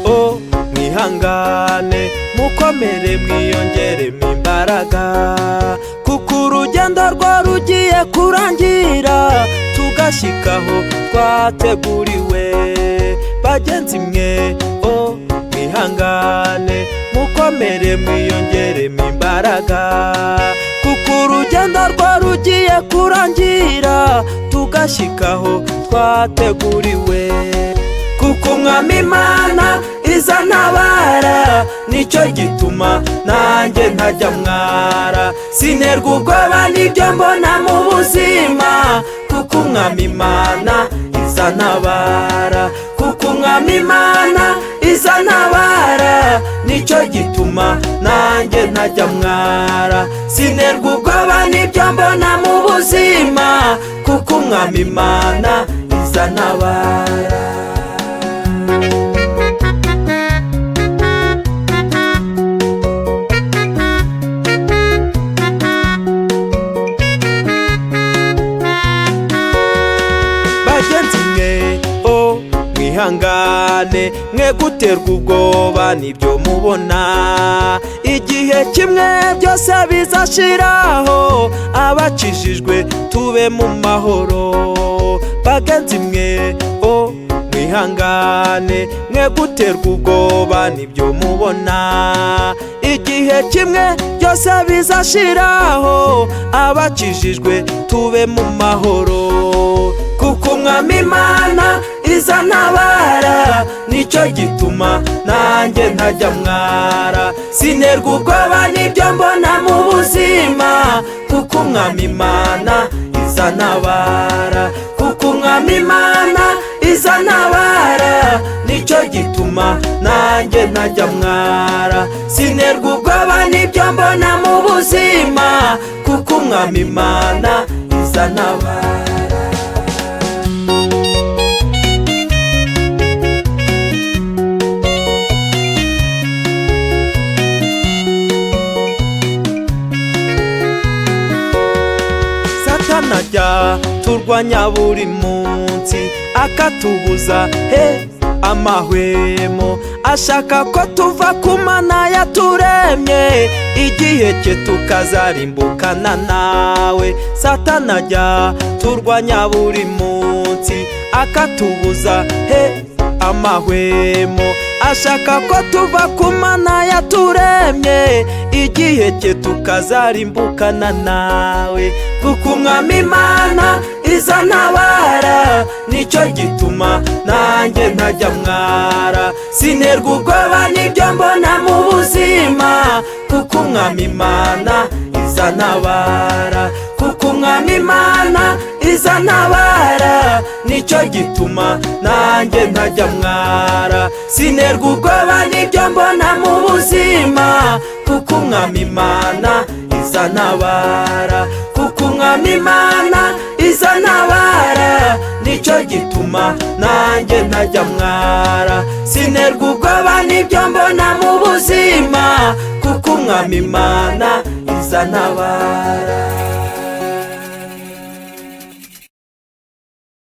o mwihangane mukomere mwiyongeremo imbaraga kuko urugendo rwo rugiye kurangira tugashyikaho twateguriwe bagenzi mwe o mwihangane mukomere mwiyongeremo imbaraga kuko urugendo rwo rugiye kurangira tugashyikaho twateguriwe kuko umwami Imana Izantabara nicyo gituma nanjye ntajya mwara sinerwa ubwoba n'ibyo mbona mu buzima kuko umwami Imana Izantabara kuko umwami Imana Izantabara nicyo gituma nanjye ntajya mwara sinerwa ubwoba n'ibyo mbona mu buzima kuko umwami Imana Izantabara. Bagenzi mwe o mwihangane mwe guterwa ubwoba n'ibyo mubona igihe kimwe byose bizashiraho abacishijwe tube mu mahoro bagenzi mwe o mwihangane mwe guterwa ubwoba n'ibyo mubona igihe kimwe byose bizashiraho abacishijwe tube mu mahoro kuko umwami Imana Izantabara nicyo gituma nanjye ntajya mwara sinerwa ubwoba n'ibyo mbona mu buzima kuko umwami Imana Izantabara kuko umwami Imana Izantabara nicyo gituma nanjye ntajya mwara sinerwa ubwoba n'ibyo mbona mu buzima kuko umwami Imana Izantabara. Najya turwanya buri munsi akatubuza amahwemo ashaka ko tuva ku Mana yaturemye igihe cye tukazarimbukana nawe Satani ajya turwanya buri munsi akatubuza amahwemo ashaka ko tuva ku Mana yaturemye igihe cye tukazarimbukana nawe kuko umwami Imana Izantabara nicyo gituma nanjye ntajya mwara sinerwa ubwoba n'ibyo mbona mu buzima kuko umwami Imana Izantabara kuko umwami Imana Izantabara nicyo gituma nanjye ntajya mwara sinerwa ubwoba n'ibyo mbona mu buzima kuko umwami Imana Izantabara kuko umwami Imana Izantabara nicyo gituma nanjye ntajya mwara sinerwa ubwoba n'ibyo mbona mu buzima kuko umwami Imana Izantabara.